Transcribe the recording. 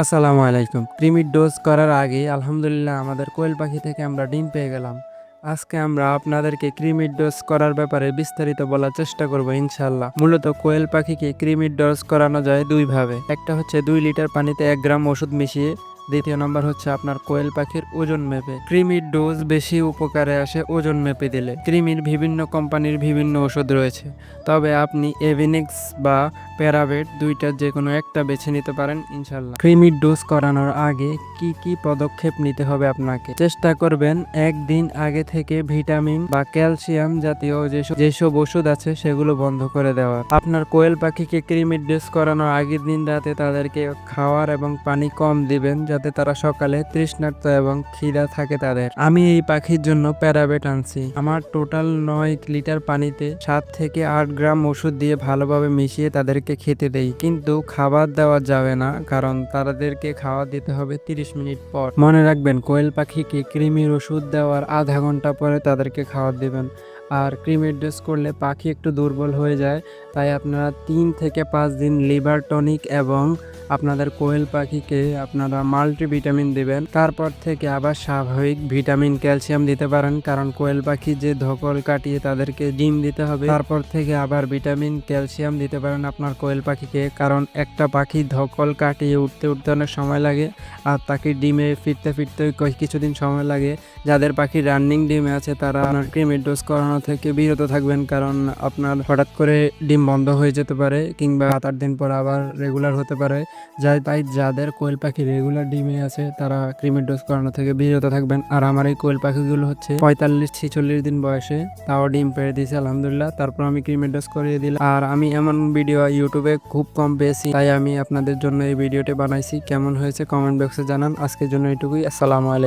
আসসালামু আলাইকুম। কৃমির ডোজ করার আগে আলহামদুলিল্লাহ আমাদের কোয়েল পাখি থেকে আমরা ডিম পেয়ে গেলাম। আজকে আমরা আপনাদেরকে কৃমির ডোজ করার ব্যাপারে বিস্তারিত বলার চেষ্টা করব ইনশাআল্লাহ। মূলত কোয়েল পাখিকে কৃমির ডোজ করানো যায় দুই ভাবে। একটা হচ্ছে 2 লিটার পানিতে 1 গ্রাম ওষুধ মিশিয়ে, দ্বিতীয় নম্বর হচ্ছে আপনার কোয়েল পাখির ওজন মেপে। কৃমির ডোজ বেশি উপকারে আসে ওজন মেপে দিলে। কৃমির বিভিন্ন কোম্পানির বিভিন্ন ওষুধ রয়েছে, তবে আপনি এভিনিক্স বা প্যারাভেট দুইটার যে কোনো একটা বেছে নিতে পারেন ইনশাল্লাহ। কৃমির ডোজ করানোর আগে কি কি পদক্ষেপ নিতে হবে আপনাকে? চেষ্টা করবেন একদিন আগে থেকে ভিটামিন বা ক্যালসিয়াম জাতীয় যেসব ওষুধ আছে সেগুলো বন্ধ করে দেওয়া। আপনার কোয়েল পাখিকে কৃমির ডোজ করানোর আগের দিন রাতে তাদেরকে খাওয়ার এবং পানি কম দিবেন, যাতে তারা সকালে তৃষ্ণার্ত এবং খিদা থাকে তাদের। আমি এই পাখির জন্য প্যারাভেট আনছি। আমার টোটাল 9 লিটার পানিতে 7 থেকে 8 গ্রাম ওষুধ দিয়ে ভালোভাবে মিশিয়ে তাদেরকে খেতে দেই, কিন্তু খাবার দেওয়া যাবে না, কারণ তাদেরকে খাবার দিতে হবে 30 মিনিট পর। মনে রাখবেন, কোয়েল পাখিকে কৃমির ওষুধ দেওয়ার আধা ঘন্টা পরে তাদেরকে খাবার দিবেন। আর কৃমির ডোজ করলে পাখি একটু দুর্বল হয়ে যায়, তাই আপনারা 3 থেকে 5 দিন লিভার টনিক এবং আপনাদের কোয়েল পাখিকে আপনারা মাল্টিভিটামিন দিবেন। তারপর থেকে আবার স্বাভাবিক ভিটামিন ক্যালসিয়াম দিতে পারেন, কারণ কোয়েল পাখি যে ধকল কাটিয়ে তাদেরকে ডিম দিতে হবে, তারপর থেকে আবার ভিটামিন ক্যালসিয়াম দিতে পারেন আপনার কোয়েল পাখিকে। কারণ একটা পাখি ধকল কাটিয়ে উঠতে উঠতে অনেক সময় লাগে, আর তাকে ডিমে ফিরতে ফিরতে কিছুদিন সময় লাগে। যাদের পাখি রানিং ডিমে আছে তারা আপনার কৃমির ডোজ করানো থেকে বিরত থাকবেন, কারণ আপনার হঠাৎ করে ডিম বন্ধ হয়ে যেতে পারে, কিংবা 7-8 দিন পর আবার রেগুলার হতে পারে। তাই যাদের কোয়েল পাখি রেগুলার ডিমে আছে তারা কৃমির ডোজ করানো থেকে বিরত থাকবেন। আর আমার এই কোয়েল পাখিগুলো হচ্ছে 45-46 দিন বয়সে, তাও ডিম পেড়ে দিয়েছে আলহামদুলিল্লাহ। তারপর আমি কৃমির ডোজ করিয়ে দিলাম। আর আমি এমন ভিডিও ইউটিউবে খুব কম পেয়েছি, তাই আমি আপনাদের জন্য এই ভিডিওটি বানাইছি। কেমন হয়েছে কমেন্ট বক্সে জানান। আজকের জন্য এটুকুই। আসসালামু আলাইকুম।